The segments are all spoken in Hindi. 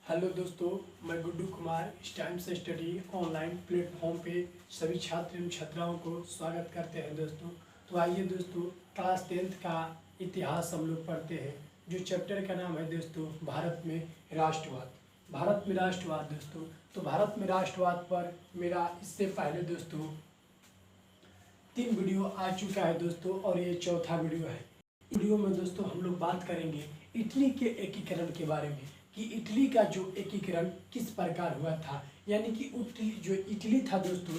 हेलो दोस्तों, मैं गुड्डू कुमार इस टाइम से स्टडी ऑनलाइन प्लेटफॉर्म पे सभी छात्र एवं छात्राओं को स्वागत करते हैं दोस्तों। तो आइए दोस्तों, क्लास 10th का इतिहास हम लोग पढ़ते हैं। जो चैप्टर का नाम है दोस्तों भारत में राष्ट्रवाद। भारत में राष्ट्रवाद दोस्तों। तो भारत में राष्ट्रवाद पर मेरा इससे पहले दोस्तों 3 वीडियो आ चुका है दोस्तों, और ये चौथा वीडियो है। वीडियो में दोस्तों हम लोग बात करेंगे इटली के एकीकरण के बारे में, कि इटली का जो एकीकरण किस प्रकार हुआ था। यानी कि जो इटली था दोस्तों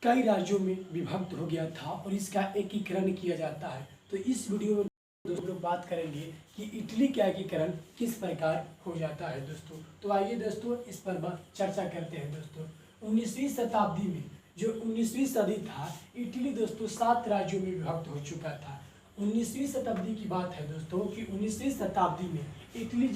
कई राज्यों में विभक्त हो गया था और इसका एकीकरण किया जाता है। तो इस वीडियो में दोस्तों लोग बात करेंगे कि इटली का एकीकरण किस प्रकार हो जाता है दोस्तों। तो आइए दोस्तों इस पर चर्चा करते हैं दोस्तों। 19वीं शताब्दी में जो 19वीं सदी था, इटली दोस्तों 7 राज्यों में विभक्त हो चुका था। 19वीं शताब्दी की बात है दोस्तों कि 19वीं शताब्दी में इटली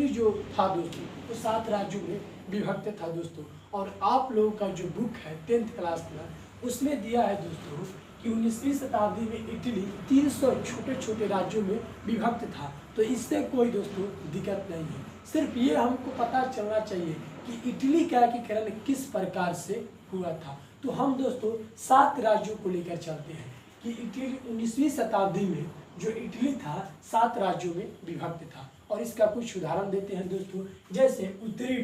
जो था दोस्तों वो 7 राज्यों में विभक्त था दोस्तों। और आप लोगों का जो बुक है 10th क्लास में उसमें दिया है दोस्तों कि 19वीं शताब्दी में इटली 300 छोटे छोटे राज्यों में विभक्त था। तो इससे कोई दोस्तों दिक्कत नहीं है, सिर्फ ये हमको पता चलना चाहिए कि इटली का एकीकरण किस प्रकार से हुआ था। तो हम दोस्तों 7 राज्यों को लेकर चलते हैं कि इटली 19वीं शताब्दी में जो इटली था 7 राज्यों में विभक्त था। और इसका कुछ उदाहरण देते हैं दोस्तों। जैसे उत्तरी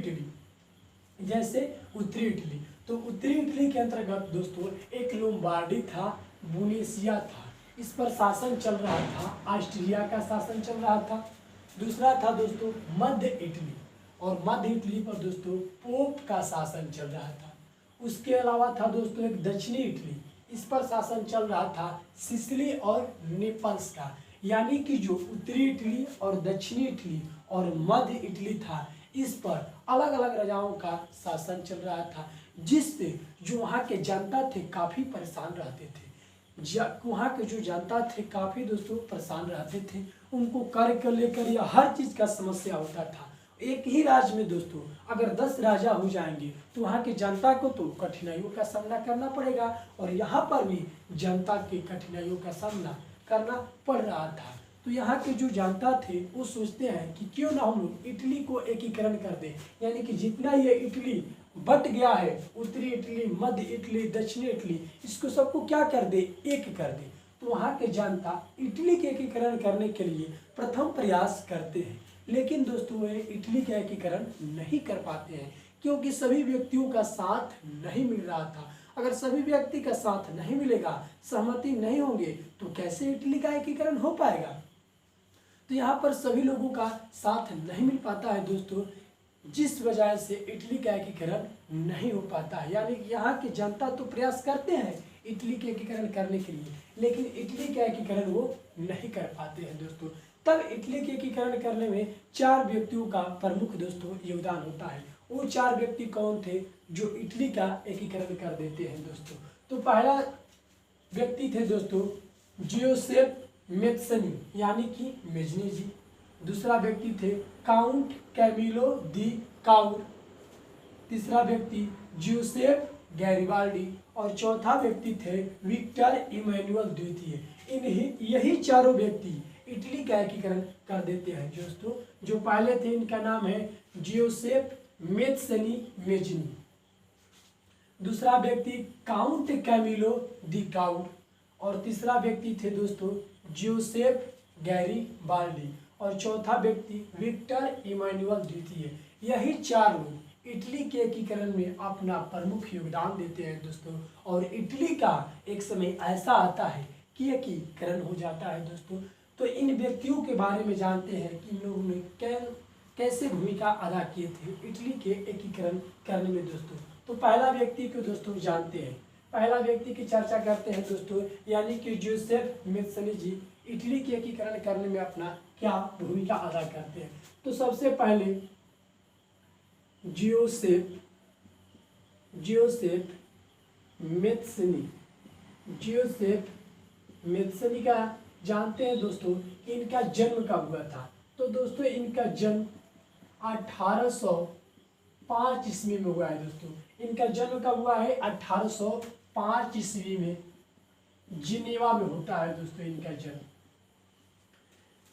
इटली, तो उत्तरी इटली के अंतर्गत दोस्तों एक लोम्बार्डी था, बुनेसिया था, इस पर शासन चल रहा था, ऑस्ट्रिया का शासन चल रहा था। दूसरा था दोस्तों मध्य इटली, और मध्य इटली पर दोस्तों पोप का शासन चल रहा था। उसके अलावा था दोस्तों एक दक्षिणी इटली, इस पर शासन चल रहा था सिसिली और नेपल्स का। यानी कि जो उत्तरी इटली और दक्षिणी इटली और मध्य इटली था, इस पर अलग अलग राजाओं का शासन चल रहा था, जिससे जो वहाँ के जनता थे काफ़ी परेशान रहते थे। वहाँ के जो जनता थे काफ़ी दोस्तों परेशान रहते थे, उनको कार्य को लेकर या हर चीज़ का समस्या होता था। एक ही राज्य में दोस्तों अगर 10 राजा हो जाएंगे तो वहाँ की जनता को तो कठिनाइयों का सामना करना पड़ेगा, और यहाँ पर भी जनता के कठिनाइयों का सामना करना पड़ रहा था। तो यहाँ के जो जनता थे वो सोचते हैं कि क्यों ना हम लोग इटली को एकीकरण कर दें। यानी कि जितना ये इटली बट गया है, उत्तरी इटली, मध्य इटली, दक्षिणी इटली, इसको सबको क्या कर दे, एक कर दे। तो वहाँ के जनता इटली के एकीकरण करने के लिए प्रथम प्रयास करते हैं, लेकिन दोस्तों वे इटली का एकीकरण नहीं कर पाते हैं, क्योंकि सभी व्यक्तियों का साथ नहीं मिल रहा था। अगर सभी व्यक्ति का साथ नहीं मिलेगा, सहमति नहीं होंगे, तो कैसे इटली का एकीकरण हो पाएगा। तो यहाँ पर सभी लोगों का साथ नहीं मिल पाता है दोस्तों, जिस वजह से इटली का एकीकरण नहीं हो पाता है। यानी कि यहाँ की जनता तो प्रयास करते हैं इटली के एकीकरण करने के लिए, लेकिन इटली का एकीकरण वो नहीं कर पाते हैं दोस्तों। तब इटली के एकीकरण करने में 4 व्यक्तियों का प्रमुख दोस्तों योगदान होता है। वो 4 व्यक्ति कौन थे जो इटली का एकीकरण कर देते हैं दोस्तों। तो पहला व्यक्ति थे दोस्तों जियोसेफ मेत्सनी, यानी कि मेजनी जी। दूसरा व्यक्ति थे काउंट कैमिलो दी काउर। तीसरा व्यक्ति जियोसेफ गैरिबाल्डी, और चौथा व्यक्ति थे विक्टर इमैनुअल द्वितीय। यही चारों व्यक्ति इटली का एकीकरण कर देते हैं दोस्तों। जो पहले थे इनका नाम है जियोसेफ मेत्सनी मेजनी। दूसरा व्यक्ति काउंट कैमिलो दी काउर, और तीसरा व्यक्ति थे दोस्तों जियोसेफ गैरिबाल्डी, और चौथा व्यक्ति विक्टर इमैनुअल द्वितीय। यही 4 लोग इटली के एकीकरण में अपना प्रमुख योगदान देते हैं दोस्तों। और इटली का एक समय ऐसा आता है कि एकीकरण हो जाता है दोस्तों। तो इन व्यक्तियों के बारे में जानते हैं कि इन लोगों ने कैसे भूमिका अदा किए थे इटली के एकीकरण करने में दोस्तों। तो पहला व्यक्ति को दोस्तों जानते हैं, पहला व्यक्ति की चर्चा करते हैं दोस्तों, यानी कि जोसेफ मेत्सनी जी इटली के एकीकरण करने में अपना क्या भूमिका अदा करते हैं। तो सबसे पहले जियोसेफ मेत्सनी का जानते हैं दोस्तों कि इनका जन्म कब हुआ था। तो दोस्तों इनका जन्म 1805 ईस्वी में हुआ है दोस्तों। इनका जन्म कब हुआ है, 1805 ईस्वी में जिनेवा में होता है दोस्तों इनका जन्म।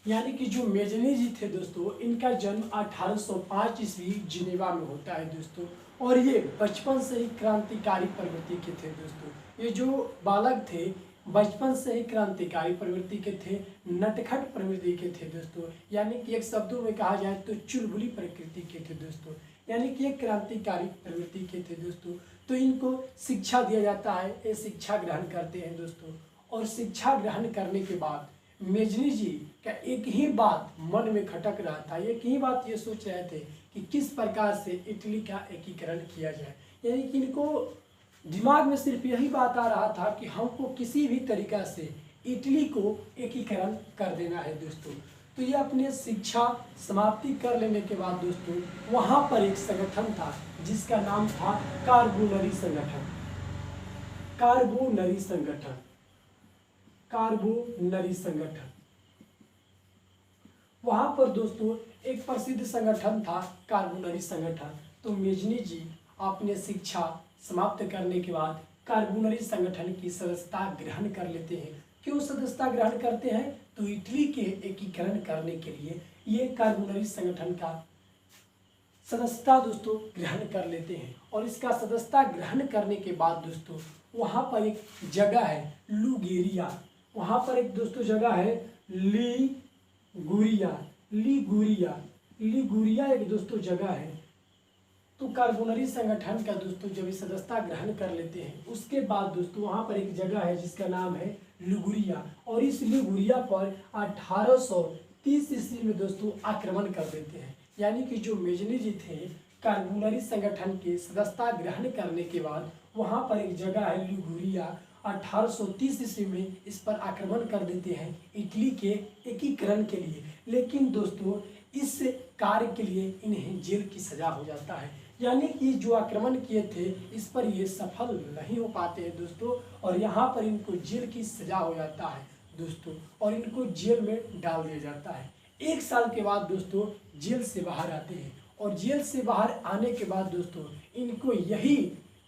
यानी कि जो मेजनी थे दोस्तों, इनका जन्म 1805 ईस्वी जिनेवा में होता है दोस्तों। और ये बचपन से ही क्रांतिकारी प्रवृत्ति के थे दोस्तों। ये जो बालक थे बचपन से ही क्रांतिकारी प्रवृत्ति के थे, नटखट प्रवृत्ति के थे दोस्तों। यानी कि एक शब्दों में कहा जाए तो चुलबुली प्रकृति के थे दोस्तों। यानी कि एक क्रांतिकारी प्रवृत्ति के थे दोस्तों। तो इनको शिक्षा दिया जाता है, ये शिक्षा ग्रहण करते हैं दोस्तों। और शिक्षा ग्रहण करने के बाद मेजनी जी का एक ही बात मन में खटक रहा था, एक ही बात ये सोच रहे थे कि किस प्रकार से इटली का एकीकरण किया जाए। यानी कि इनको दिमाग में सिर्फ यही बात आ रहा था कि हमको किसी भी तरीका से इटली को एकीकरण कर देना है दोस्तों। तो ये अपने शिक्षा समाप्ति कर लेने के बाद दोस्तों वहाँ पर एक संगठन था जिसका नाम था कार्बोनरी संगठन। कार्बोनरी संगठन, कार्बोनरी संगठन। वहां पर दोस्तों एक प्रसिद्ध संगठन था कार्बोनरी संगठन। तो मेजनी जी अपने शिक्षा समाप्त करने के बाद कार्बोनरी संगठन की सदस्यता ग्रहण कर लेते हैं। क्यों सदस्यता ग्रहण करते हैं? तो इटली के एकीकरण करने के लिए ये कार्बोनरी संगठन का सदस्यता दोस्तों ग्रहण कर लेते हैं। और इसका सदस्यता ग्रहण करने के बाद दोस्तों वहाँ पर एक जगह है लुगेरिया, वहाँ पर एक दोस्तों जगह है लिगुरिया, लिगुरिया, लिगुरिया एक दोस्तों जगह है। तो कार्बोनरी संगठन का दोस्तों जब ये सदस्यता ग्रहण कर लेते हैं उसके बाद दोस्तों वहाँ पर एक जगह है जिसका नाम है लिगुरिया। और इस लिगुरिया पर 1830 ईस्वी में दोस्तों आक्रमण कर देते हैं। यानी कि जो मेजनी जी थे कार्बोनरी संगठन के सदस्यता ग्रहण करने के बाद वहाँ पर एक जगह है लिगुरिया, 1830 ईस्वी में इस पर आक्रमण कर देते हैं इटली के एकीकरण के लिए। लेकिन दोस्तों इस कार्य के लिए इन्हें जेल की सजा हो जाता है। यानी कि जो आक्रमण किए थे इस पर ये सफल नहीं हो पाते हैं दोस्तों। और यहाँ पर इनको जेल की सजा हो जाता है दोस्तों और इनको जेल में डाल दिया जाता है। 1 साल के बाद दोस्तों जेल से बाहर आते हैं। और जेल से बाहर आने के बाद दोस्तों इनको यही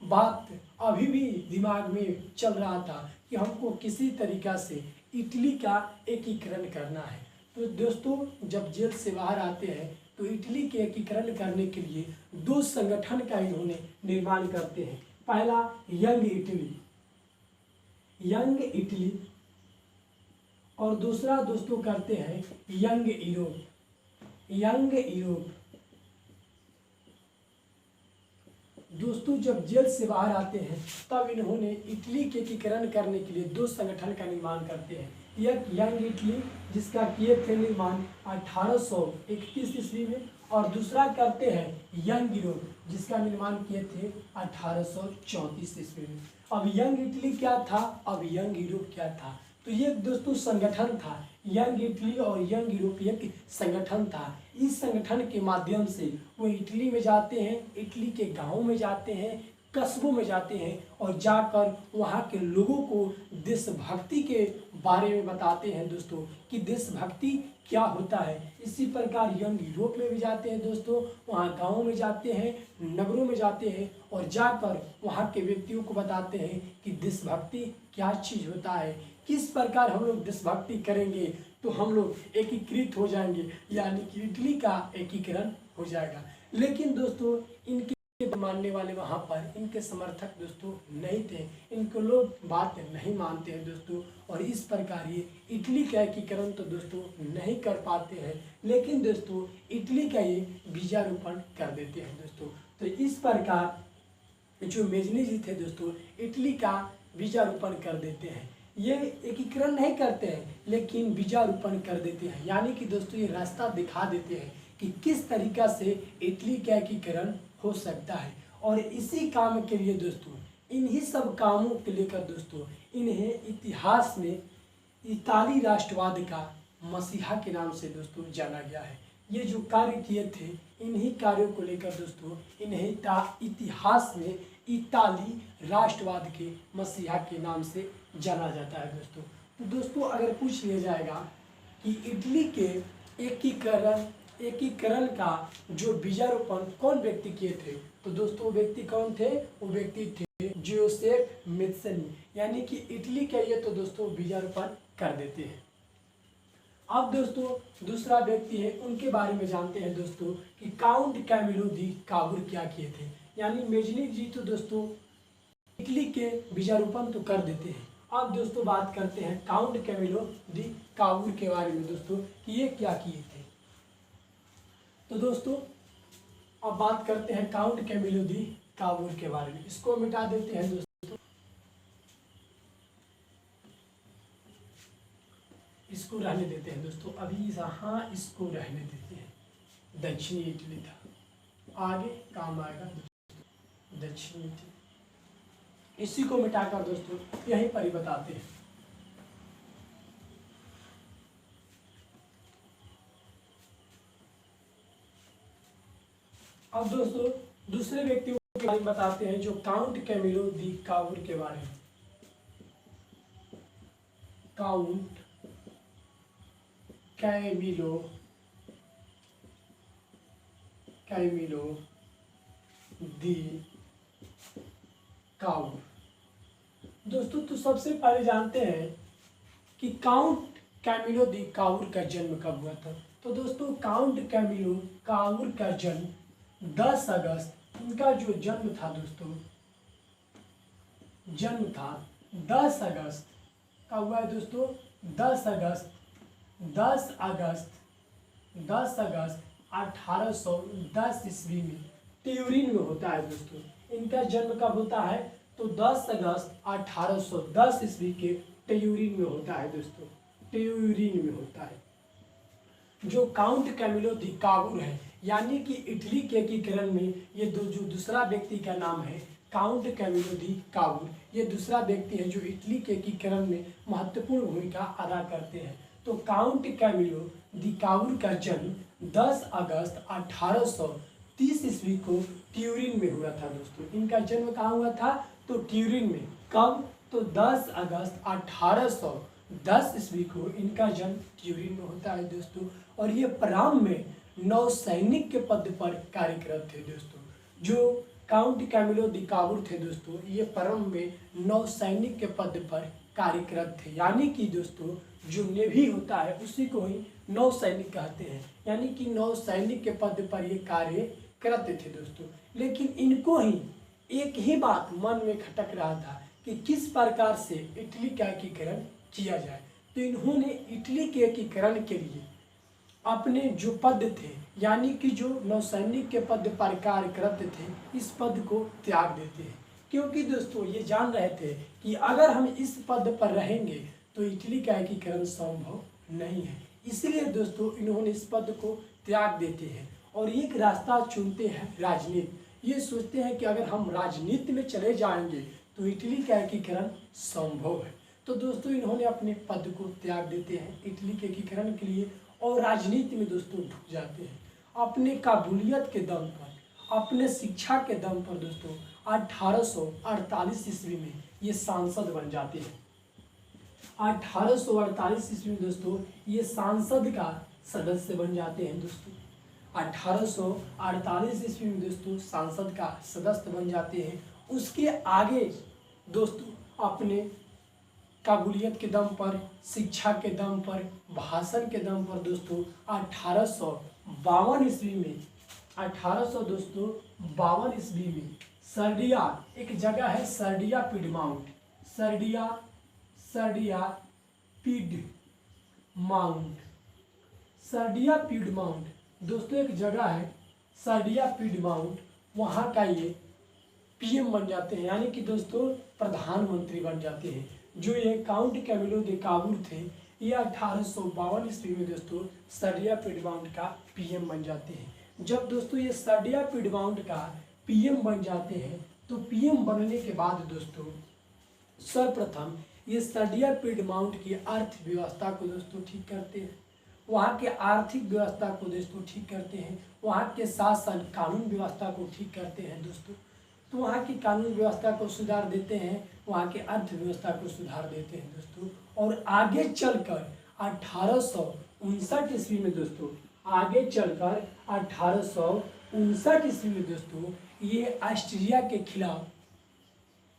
बात अभी भी दिमाग में चल रहा था कि हमको किसी तरीका से इटली का एकीकरण करना है। तो दोस्तों जब जेल से बाहर आते हैं तो इटली के एकीकरण करने के लिए 2 संगठन का इन्होंने निर्माण करते हैं। पहला यंग इटली, यंग इटली, और दूसरा दोस्तों करते हैं यंग यूरोप, यंग यूरोप। दोस्तों जब जेल से बाहर आते हैं तब इन्होंने इटली के एकीकरण करने के लिए 2 संगठन का निर्माण करते हैं। एक यंग इटली जिसका किए थे निर्माण 1831 ईस्वी में, और दूसरा करते हैं यंग यूरोप जिसका निर्माण किए थे 1834 ईस्वी में। अब यंग इटली क्या था, अब यंग यूरोप क्या था? तो ये दोस्तों संगठन था, यंग इटली और यंग यूरोप एक संगठन था। इस संगठन के माध्यम से वो इटली में जाते हैं, इटली के गाँव में जाते हैं, कस्बों में जाते हैं और जाकर वहाँ के लोगों को देशभक्ति के बारे में बताते हैं दोस्तों कि देशभक्ति क्या होता है। इसी प्रकार यंग यूरोप में भी जाते हैं दोस्तों, वहाँ गाँव में जाते हैं, नगरों में जाते हैं और जाकर वहाँ के व्यक्तियों को बताते हैं कि देशभक्ति क्या चीज़ होता है, किस प्रकार हम लोग देशभक्ति करेंगे तो हम लोग एकीकृत हो जाएंगे, यानी कि इटली का एकीकरण हो जाएगा। लेकिन दोस्तों इनके मानने वाले वहाँ पर इनके समर्थक दोस्तों नहीं थे, इनको लोग बात नहीं मानते हैं दोस्तों। और इस प्रकार ये इटली का एकीकरण तो दोस्तों नहीं कर पाते हैं, लेकिन दोस्तों इटली का ये बीजारोपण कर देते हैं दोस्तों। तो इस प्रकार जो मेजनी जी थे दोस्तों इटली का बीजारोपण कर देते हैं। ये एकीकरण नहीं करते हैं लेकिन बीजारोपण कर देते हैं। यानी कि दोस्तों ये रास्ता दिखा देते हैं कि किस तरीका से इटली का एकीकरण हो सकता है। और इसी काम के लिए दोस्तों इन्हीं सब कामों के लेकर दोस्तों इन्हें इतिहास में इताली राष्ट्रवाद का मसीहा के नाम से दोस्तों जाना गया है। ये जो कार्य किए थे इन्हीं कार्यों को लेकर दोस्तों इन्हें इतिहास में इताली राष्ट्रवाद के मसीहा के नाम से जाना जाता है दोस्तों। तो दोस्तों अगर पूछ लिया जाएगा कि इटली के एकीकरण का जो बीजारोपण कौन व्यक्ति किए थे, तो दोस्तों वो व्यक्ति कौन थे? वो व्यक्ति थे जोसेफ मेत्सनी। यानी कि इटली के लिए तो दोस्तों बीजारोपण कर देते हैं। अब दोस्तों दूसरा व्यक्ति है, उनके बारे में जानते हैं दोस्तों कि काउंट कैमिलो दी काबूर क्या किए थे। यानी मेजनी जी तो दोस्तों इटली के बीजारोपण तो कर देते हैं। अब दोस्तों बात करते हैं काउंट कैमिलो दी काबूर के बारे में दोस्तों कि ये क्या किए थे। तो दोस्तों अब बात करते हैं काउंट कैमिलो दी काबूर के बारे में। इसको मिटा देते हैं दोस्तों, इसको रहने देते हैं दोस्तों, अभी यहाँ इसको रहने देते हैं। दक्षिणी इटली था, आगे काम आएगा दोस्तों दक्षिणी इटली। इसी को मिटाकर दोस्तों यहीं पर ही बताते हैं। अब दोस्तों दूसरे व्यक्तियों के बारे में बताते हैं जो काउंट कैमिलो दी काबूर के बारे में। काउंट कैमिलो दी काबूर। दोस्तों तो सबसे पहले जानते हैं कि काउंट कैमिलो दी काबूर का जन्म कब हुआ था। तो दोस्तों काउंट कैमिलो काबूर का जन्म 10 अगस्त, उनका जो जन्म था दोस्तों, जन्म था 10 अगस्त का हुआ है दोस्तों, 10 अगस्त 1810 ईस्वी में ट्यूरिन में होता है दोस्तों। इनका जन्म कब होता है तो 10 अगस्त 1810 ईस्वी के ट्यूरिन में होता है दोस्तों, ट्यूरिन में होता है। जो काउंट कैमिलो दी काबूर है यानी कि इटली के एकीकरण में ये जो दूसरा व्यक्ति का नाम है काउंट कैमिलो दी काबूर, ये दूसरा व्यक्ति है जो इटली के एकीकरण में महत्वपूर्ण भूमिका अदा करते हैं। तो काउंट कैमिलो दी काबूर का जन्म 10 अगस्त 1830 ईस्वी को ट्यूरिन में हुआ था दोस्तों। इनका जन्म कहाँ हुआ था तो ट्यूरिन में। कब तो 10 अगस्त 1810 ईस्वी को इनका जन्म ट्यूरिन में होता है दोस्तों। और ये प्रारंभ में नौसैनिक के पद पर कार्यरत थे दोस्तों। जो काउंट कैमिलो दी काबूर थे दोस्तों, ये प्रारंभ में नौसैनिक के पद पर कार्यरत थे। यानी कि दोस्तों जो नेवी होता है उसी को ही नौसैनिक कहते हैं, यानी कि नौसैनिक के पद पर ये कार्य करते थे दोस्तों। लेकिन इनको ही एक ही बात मन में खटक रहा था कि किस प्रकार से इटली का एकीकरण किया जाए। तो इन्होंने इटली के एकीकरण के लिए अपने जो पद थे यानी कि जो नौसैनिक के पद पर कार्य करते थे, इस पद को त्याग देते हैं। क्योंकि दोस्तों ये जान रहे थे कि अगर हम इस पद पर रहेंगे तो इटली का एकीकरण संभव नहीं है। इसलिए दोस्तों इन्होंने इस पद को त्याग देते हैं और एक रास्ता चुनते हैं राजनीति। ये सोचते हैं कि अगर हम राजनीति में चले जाएंगे तो इटली का एकीकरण संभव है। तो दोस्तों इन्होंने अपने पद को त्याग देते हैं इटली के एकीकरण के लिए और राजनीति में दोस्तों ढुक जाते हैं। अपने काबूलियत के दम पर, अपने शिक्षा के दम पर दोस्तों 1848 ईस्वी में ये सांसद बन जाते हैं। 1848 ईस्वी में दोस्तों ये सांसद का सदस्य बन जाते हैं दोस्तों। 1848 ईस्वी में दोस्तों सांसद का सदस्य बन जाते हैं। उसके आगे दोस्तों अपने काबूलियत के दम पर, शिक्षा के दम पर, भाषण के दम पर दोस्तों 1852 ईस्वी में 1852 ईस्वी में सर्डिया, एक जगह है सर्डिया पिडमाउंट, सर्डिया पिडमाउंट दोस्तों एक जगह है सर्डिया पिडमाउंट, वहाँ का ये पीएम बन जाते हैं, यानी कि दोस्तों प्रधानमंत्री बन जाते हैं। जो ये काउंट कैमिलो दी काबूर थे ये 1852 ईस्वी में दोस्तों सर्डिया पिडमाउंट का पीएम बन जाते हैं। जब दोस्तों ये सर्डिया पिडमाउंट का पीएम बन जाते हैं तो पीएम बनने के बाद दोस्तों सर्वप्रथम ये सर्डिया पिडमाउंट की अर्थव्यवस्था को दोस्तों ठीक करते हैं, वहाँ के आर्थिक व्यवस्था को दोस्तों ठीक करते हैं, वहाँ के शासन कानून व्यवस्था को ठीक करते हैं दोस्तों। तो वहाँ की कानून व्यवस्था को सुधार देते हैं, वहाँ के अर्थव्यवस्था को सुधार देते हैं दोस्तों। और आगे चलकर 1859 ईस्वी में दोस्तों, आगे चलकर 1859 ईस्वी में दोस्तों ये ऑस्ट्रिया के खिलाफ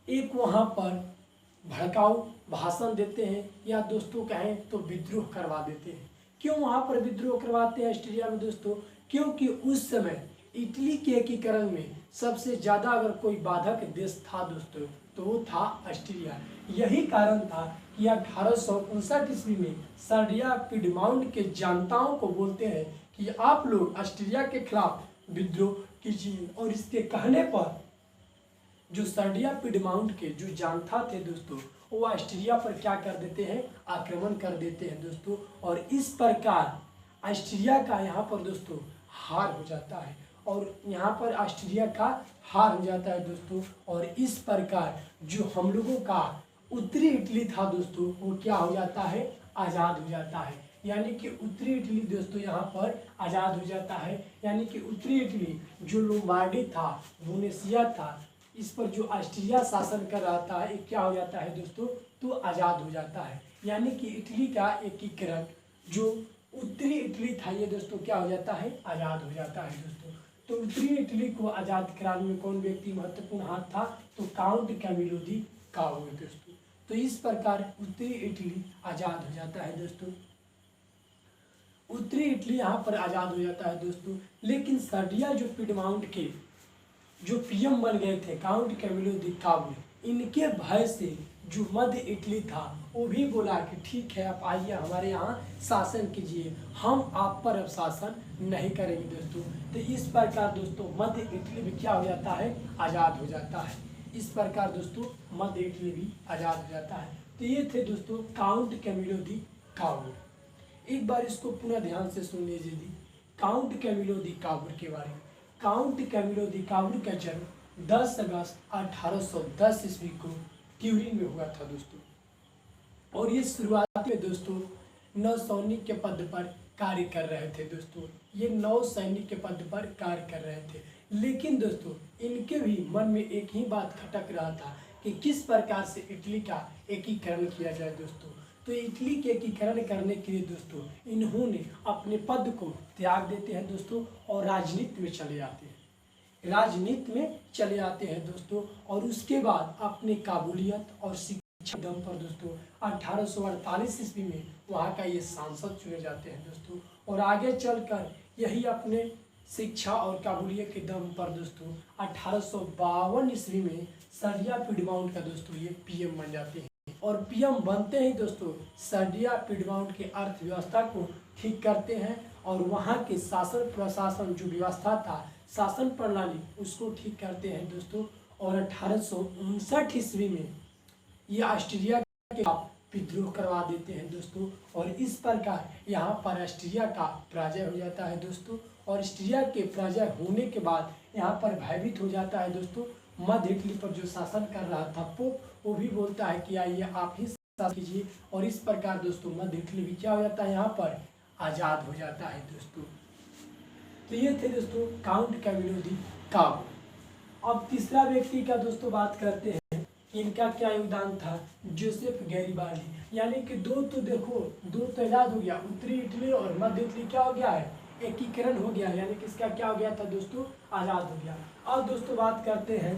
एक वहाँ पर भड़काऊ भाषण देते हैं, या दोस्तों कहें तो विद्रोह करवा देते हैं। क्यों वहां पर विद्रोह करवाते हैं ऑस्ट्रिया में दोस्तों? क्योंकि उस समय इटली के एकीकरण में सबसे ज्यादा अगर कोई बाधक देश था दोस्तों तो वो था ऑस्ट्रिया। यही कारण था कि 1859 ईस्वी में सर्डिया पिडमाउंट के जनताओं को बोलते हैं कि आप लोग ऑस्ट्रिया के खिलाफ विद्रोह कीजिए, और इसके कहने पर जो सर्डिया पिडमाउंट के जो जानता थे दोस्तों वो ऑस्ट्रिया पर क्या कर देते हैं, आक्रमण कर देते हैं दोस्तों। और इस प्रकार ऑस्ट्रिया का यहाँ पर दोस्तों हार हो जाता है, और यहाँ पर ऑस्ट्रिया का हार हो जाता है दोस्तों। और इस प्रकार जो हम लोगों का उत्तरी इटली था दोस्तों वो क्या हो जाता है, आज़ाद हो जाता है। यानी कि उत्तरी इटली दोस्तों यहाँ पर आज़ाद हो जाता है। यानी कि उत्तरी इटली जो लोम्बार्डी था, वेनेशिया था, इस पर जो ऑस्ट्रिया शासन कर रहा था, ये क्या हो जाता है दोस्तों, तो आज़ाद हो जाता है। यानी कि इटली का एकीकरण जो उत्तरी इटली था ये दोस्तों क्या हो जाता है, आज़ाद हो जाता है दोस्तों। तो उत्तरी इटली को आज़ाद कराने में कौन व्यक्ति महत्वपूर्ण हाथ था, तो काउंट कैमिलो दी काओ दोस्तों। तो इस प्रकार उत्तरी इटली आज़ाद हो जाता है दोस्तों। उत्तरी इटली यहाँ पर आज़ाद हो जाता है दोस्तों। लेकिन सर्डिया जो पिडमाउंट के जो पीएम बन गए थे काउंट कैमिलो दी काओ, इनके भय से जो मध्य इटली था वो भी बोला कि ठीक है आप आइए हमारे यहाँ शासन कीजिए, हम आप पर अब शासन नहीं करेंगे दोस्तों। तो इस प्रकार दोस्तों मध्य इटली भी क्या हो जाता है, आज़ाद हो जाता है। इस प्रकार दोस्तों मध्य इटली भी आज़ाद हो जाता है। तो ये थे दोस्तों काउंट कैमिलो दी काओ। एक बार इसको पुनः ध्यान से सुन लीजिए काउंट कैमिलो दी काओ के बारे में। काउंट कैमिलो दी काओ का जन्म 10 अगस्त 1810 ईस्वी को ट्यूरिन में हुआ था दोस्तों। और ये शुरुआत में दोस्तों नौसैनिक के पद पर कार्य कर रहे थे दोस्तों। ये नौसैनिक के पद पर कार्य कर रहे थे। लेकिन दोस्तों इनके भी मन में एक ही बात खटक रहा था कि किस प्रकार से इटली का एकीकरण किया जाए दोस्तों। तो इटली के एकीकरण करने के लिए दोस्तों इन्होंने अपने पद को त्याग देते हैं दोस्तों और राजनीति में चले जाते हैं। राजनीति में चले आते हैं दोस्तों। और उसके बाद अपने काबुलियत और शिक्षा दम पर दोस्तों 1848 ईस्वी में वहाँ का ये सांसद चुने जाते हैं दोस्तों। और आगे चलकर यही अपने शिक्षा और काबुलियत के दम पर दोस्तों 1852 ईस्वी में सर्डिया पिडमाउंट का दोस्तों ये पीएम बन जाते हैं। और पीएम बनते ही दोस्तों सर्डिया पिडमाउंट की अर्थव्यवस्था को ठीक करते हैं और वहाँ के शासन प्रशासन जो व्यवस्था था, शासन प्रणाली, उसको ठीक करते हैं दोस्तों। और 1859 ईस्वी में ये ऑस्ट्रिया के खिलाफ विद्रोह करवा देते हैं दोस्तों। और इस प्रकार यहाँ पर ऑस्ट्रिया का पराजय हो जाता है दोस्तों। और ऑस्ट्रिया के पराजय होने के बाद यहाँ पर भयभीत हो जाता है दोस्तों। मध्य इटली पर जो शासन कर रहा था पोप, वो भी बोलता है कि आइए आप ही शासन कीजिए। और इस प्रकार दोस्तों मध्य इटली भी क्या हो जाता है, यहाँ पर आज़ाद हो जाता है दोस्तों। तो ये थे दोस्तों काउंट कैमिलो दी काओ। अब तीसरा व्यक्ति का दोस्तों बात करते हैं कि इनका क्या योगदान था, जोसेफ गैरिबाल्डी। यानी कि दो तो देखो, दो तो आज़ाद हो गया, उत्तरी इटली और मध्य इटली क्या हो गया है, एकीकरण हो गया। यानी कि इसका क्या हो गया था दोस्तों, आज़ाद हो गया। अब दोस्तों बात करते हैं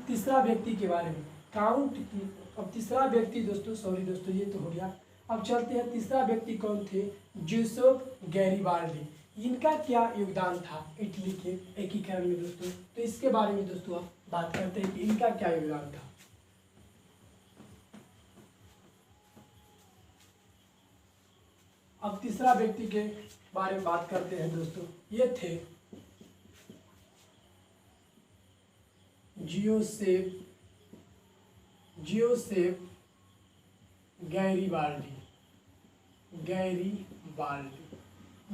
तीसरा व्यक्ति के बारे में, काउंट की। अब तीसरा व्यक्ति दोस्तों, सॉरी दोस्तों ये तो हो गया। अब चलते हैं तीसरा व्यक्ति कौन थे, जोसेफ गैरिबाल्डी। इनका क्या योगदान था इटली के एकीकरण में दोस्तों, तो इसके बारे में दोस्तों आप बात करते हैं कि इनका क्या योगदान था। अब तीसरा व्यक्ति के बारे में बात करते हैं दोस्तों, ये थे जोसेफ गैरिबाल्डी।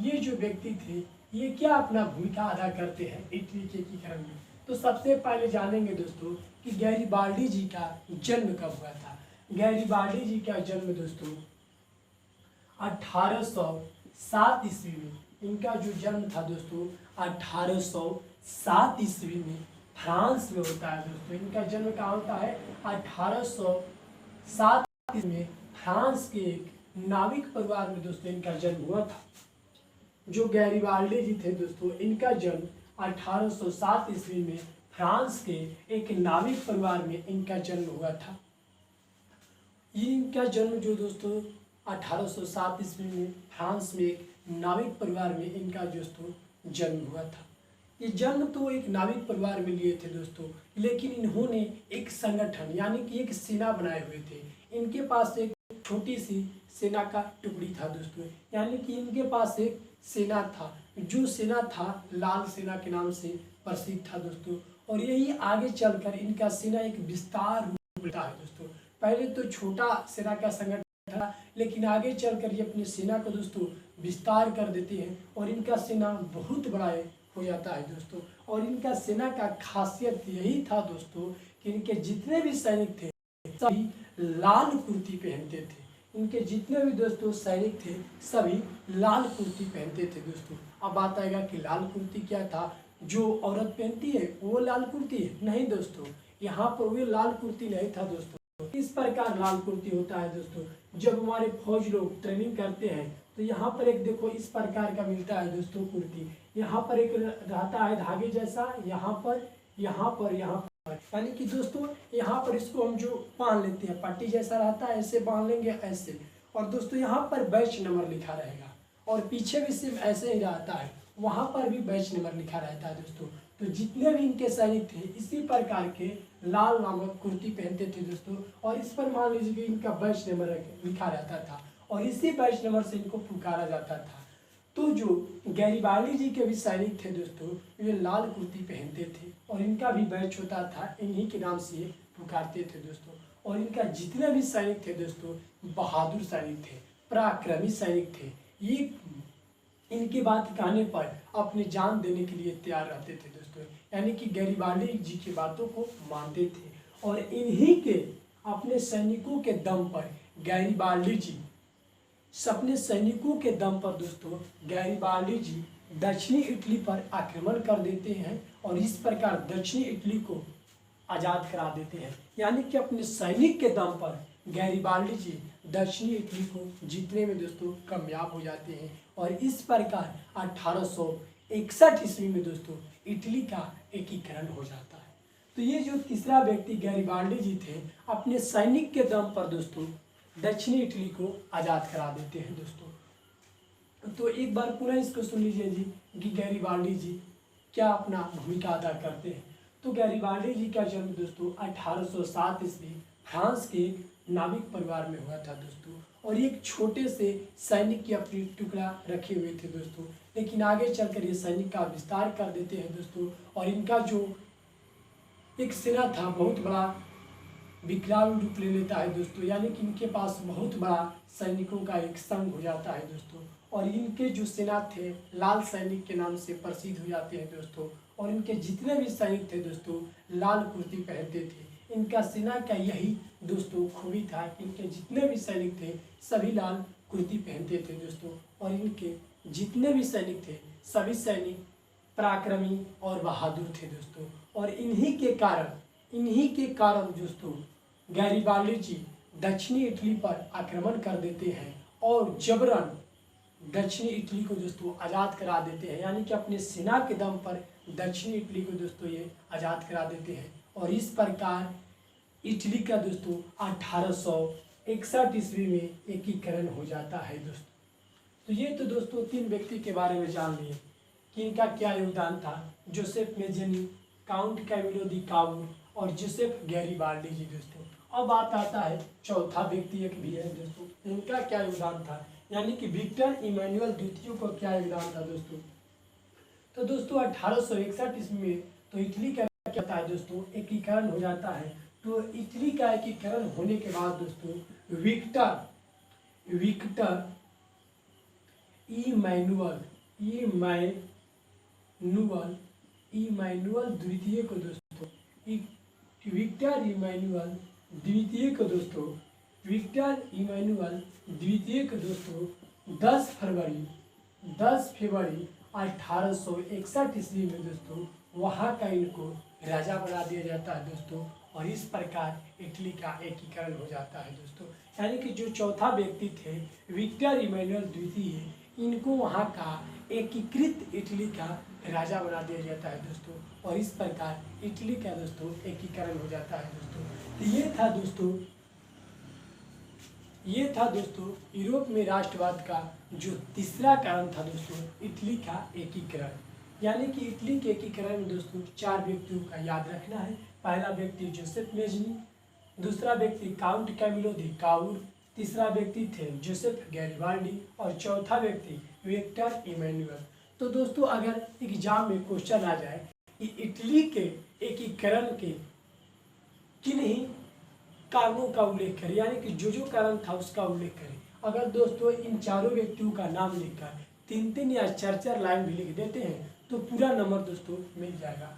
ये जो व्यक्ति थे ये क्या अपना भूमिका अदा करते हैं इटली के एकीकरण में। तो सबसे पहले जानेंगे दोस्तों कि गैरिबाल्डी जी का जन्म कब हुआ था। गैरिबाल्डी जी का जन्म दोस्तों 1807 ईस्वी में। इनका जो जन्म था दोस्तों 1807 ईस्वी में फ्रांस में होता है दोस्तों। इनका जन्म कहाँ होता है, 1807 ईस्वी में फ्रांस के एक नाविक परिवार में दोस्तों इनका जन्म हुआ था। जो गैरिबाल्डी जी थे दोस्तों, इनका जन्म 1807 ईस्वी में फ्रांस के एक नाविक परिवार में इनका जन्म हुआ था। इनका जन्म जो दोस्तों 1807 ईस्वी में फ्रांस में एक नाविक परिवार में इनका दोस्तों जन्म हुआ था। ये जन्म तो एक नाविक परिवार में लिए थे दोस्तों, लेकिन इन्होंने एक संगठन यानी कि एक सेना बनाए हुए थे। इनके पास एक छोटी सी सेना का टुकड़ी था दोस्तों, यानी कि इनके पास एक सेना था, जो सेना था लाल सेना के नाम से प्रसिद्ध था दोस्तों। और यही आगे चलकर इनका सेना एक विस्तार रूप लेता है दोस्तों। पहले तो छोटा सेना का संगठन था, लेकिन आगे चलकर ये अपनी सेना को दोस्तों विस्तार कर देते हैं और इनका सेना बहुत बड़ा हो जाता है दोस्तों। और इनका सेना का खासियत यही था दोस्तों कि इनके जितने भी सैनिक थे सभी लाल कुर्ती पहनते थे। इनके जितने भी दोस्तों सैनिक थे सभी लाल कुर्ती पहनते थे दोस्तों। अब बात आएगा कि लाल कुर्ती क्या था, जो औरत पहनती है वो लाल कुर्ती है? नहीं दोस्तों, यहाँ पर वो लाल कुर्ती नहीं था दोस्तों। इस प्रकार लाल कुर्ती होता है दोस्तों। जब हमारे फौज लोग ट्रेनिंग करते हैं तो यहाँ पर एक देखो इस प्रकार का मिलता है दोस्तों कुर्ती। यहाँ पर एक रहता है धागे जैसा, यहाँ पर यानी कि दोस्तों यहाँ पर इसको हम जो बांध लेते हैं पट्टी जैसा रहता है, ऐसे बांध लेंगे ऐसे। और दोस्तों यहाँ पर बैच नंबर लिखा रहेगा और पीछे भी सिर्फ ऐसे ही रहता है, वहाँ पर भी बैच नंबर लिखा रहता है दोस्तों। तो जितने भी इनके सैनिक थे इसी प्रकार के लाल नामक कुर्ती पहनते थे दोस्तों। और इस पर मान लीजिए कि इनका बैच नंबर लिखा रहता था और इसी बैच नंबर से इनको पुकारा जाता था। तो जो गैरिबाल्डी जी के भी सैनिक थे दोस्तों, ये लाल कुर्ती पहनते थे और इनका भी बैच होता था, इन्हीं के नाम से ये पुकारते थे दोस्तों। और इनका जितने भी सैनिक थे दोस्तों बहादुर सैनिक थे, पराक्रमी सैनिक थे। ये इनकी बात कहने पर अपनी जान देने के लिए तैयार रहते थे दोस्तों, यानी कि गैरिबाल्डी जी की बातों को मानते थे। और इन्हीं के अपने सैनिकों के दम पर गैरिबाल्डी जी अपने सैनिकों के दम पर दोस्तों गैरिबाल्डी जी दक्षिणी इटली पर आक्रमण कर देते हैं और इस प्रकार दक्षिणी इटली को आज़ाद करा देते हैं। यानी कि अपने सैनिक के दम पर गैरिबाल्डी जी दक्षिणी इटली को जीतने में दोस्तों कामयाब हो जाते हैं। और इस प्रकार 1861 ईस्वी में दोस्तों इटली का एकीकरण हो जाता है। तो ये जो तीसरा व्यक्ति गैरिबाल्डी जी थे, अपने सैनिक के दम पर दोस्तों दक्षिणी इटली को आज़ाद करा देते हैं दोस्तों। तो एक बार पुनः इसको सुन लीजिए जी कि गैरिबाल्डी जी क्या अपना भूमिका अदा करते हैं। तो गैरिबाल्डी जी का जन्म दोस्तों 1807 ईस्वी फ्रांस के नाविक परिवार में हुआ था दोस्तों। और एक छोटे से सैनिक की अपनी टुकड़ा रखे हुए थे दोस्तों, लेकिन आगे चलकर ये सैनिक का विस्तार कर देते हैं दोस्तों। और इनका जो एक सेना था बहुत बड़ा विकराल रूप ले लेता है दोस्तों, यानी कि इनके पास बहुत बड़ा सैनिकों का एक संघ हो जाता है दोस्तों। और इनके जो सेना थे लाल सैनिक के नाम से प्रसिद्ध हो जाते हैं दोस्तों। और इनके जितने भी सैनिक थे दोस्तों लाल कुर्ती पहनते थे। इनका सेना का यही दोस्तों खूबी था कि इनके जितने भी सैनिक थे सभी लाल कुर्ती पहनते थे दोस्तों। और इनके जितने भी सैनिक थे सभी सैनिक पराक्रमी और बहादुर थे दोस्तों। और इन्हीं के कारण दोस्तों गैरिबाल्डी जी दक्षिणी इटली पर आक्रमण कर देते हैं और जबरन दक्षिणी इटली को दोस्तों आज़ाद करा देते हैं। यानी कि अपने सेना के दम पर दक्षिणी इटली को दोस्तों ये आज़ाद करा देते हैं। और इस प्रकार इटली का दोस्तों 1861 ईस्वी में एकीकरण हो जाता है दोस्तों। तो ये तो दोस्तों तीन व्यक्ति के बारे में जान लिए कि इनका क्या योगदान था, जोसेफ मेज़ेनी, काउंट कैमिलो दी काउर और जोसेफ गैरिबाल्डी जी दोस्तों। अब बात आता है चौथा व्यक्ति एक भी है दोस्तों, इनका क्या योगदान था, यानी कि विक्टर इमैनुअल द्वितीय को क्या योगदान था दोस्तों। तो दोस्तों 1861 ईस्वी में तो इटली का क्या था दोस्तों एकीकरण हो जाता है। तो इटली का एकीकरण होने के बाद दोस्तों विक्टर इमैनुअल द्वितीय को दोस्तों विक्टर इमैनुअल द्वितीय को दोस्तों 10 फरवरी 1861 ईस्वी में दोस्तों वहाँ का इनको राजा बना दिया जाता है दोस्तों। और इस प्रकार इटली का एकीकरण हो जाता है दोस्तों। यानी कि जो चौथा व्यक्ति थे विक्टर इमैनुअल द्वितीय, इनको वहाँ का एकीकृत इटली का राजा बना दिया जाता है दोस्तों। और इस प्रकार इटली का दोस्तों एकीकरण हो जाता है दोस्तों। तो ये था दोस्तों ये था दोस्तों यूरोप में राष्ट्रवाद का जो तीसरा कारण था दोस्तों, इटली का एकीकरण। यानी कि इटली के एकीकरण में दोस्तों 4 व्यक्तियों का याद रखना है। पहला व्यक्ति जोसेफ मेजनी, दूसरा व्यक्ति काउंट कैमिलो दी काउर, तीसरा व्यक्ति थे जोसेफ गैरिबाल्डी और चौथा व्यक्ति विक्टर इमैनुअल। तो दोस्तों अगर एग्जाम में क्वेश्चन आ जाए कि इटली के एकीकरण के किन्हीं कारणों का उल्लेख करें, यानी कि जो कारण था उसका उल्लेख करें। अगर दोस्तों इन चारों व्यक्तियों का नाम लिखकर 3-3 या 4-4 लाइन भी लिख देते हैं तो पूरा नंबर दोस्तों मिल जाएगा।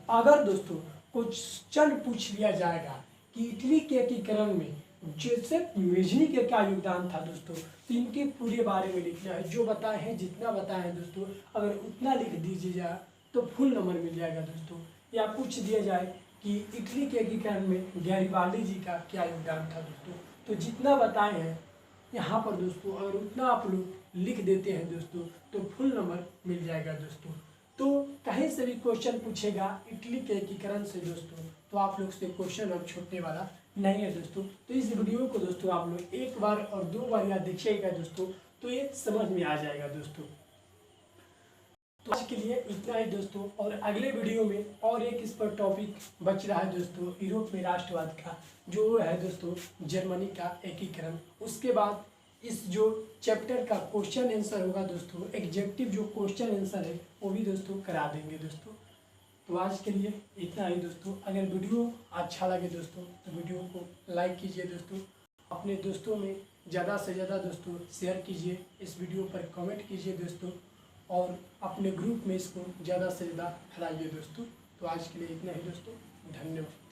अगर दोस्तों क्वेश्चन पूछ लिया जाएगा कि इटली के एकीकरण में जोसेफ मेजनी के क्या योगदान था दोस्तों, तो इनके पूरे बारे में लिखना है। जो बताए हैं, जितना बताए हैं दोस्तों, अगर उतना लिख दीजिएगा तो फुल नंबर मिल जाएगा दोस्तों। या पूछ दिया जाए कि इटली के एकीकरण में गैरिबाल्डी जी का क्या योगदान था दोस्तों, तो जितना बताए हैं यहाँ पर दोस्तों, अगर उतना आप लोग लिख देते हैं दोस्तों तो फुल नंबर मिल जाएगा दोस्तों। तो कहीं से भी क्वेश्चन पूछेगा इटली के एकीकरण से दोस्तों, तो आप लोग से क्वेश्चन अब छूटने वाला नहीं है दोस्तों। तो इस वीडियो को दोस्तों आप लोग 1 बार और 2 बार याद देखिएगा दोस्तों, तो ये समझ में आ जाएगा दोस्तों। तो आज के लिए इतना ही दोस्तों, और अगले वीडियो में और एक इस पर टॉपिक बच रहा है दोस्तों, यूरोप में राष्ट्रवाद का, जो है दोस्तों जर्मनी का एकीकरण। उसके बाद इस जो चैप्टर का क्वेश्चन आंसर होगा दोस्तों, एग्जेक्टिव जो क्वेश्चन आंसर है वो भी दोस्तों करा देंगे दोस्तों। तो आज के लिए इतना ही दोस्तों। अगर वीडियो अच्छा लगे दोस्तों तो वीडियो को लाइक कीजिए दोस्तों, अपने दोस्तों में ज़्यादा से ज़्यादा दोस्तों शेयर कीजिए, इस वीडियो पर कमेंट कीजिए दोस्तों, और अपने ग्रुप में इसको ज़्यादा से ज़्यादा फैलाइए दोस्तों। तो आज के लिए इतना ही दोस्तों, धन्यवाद।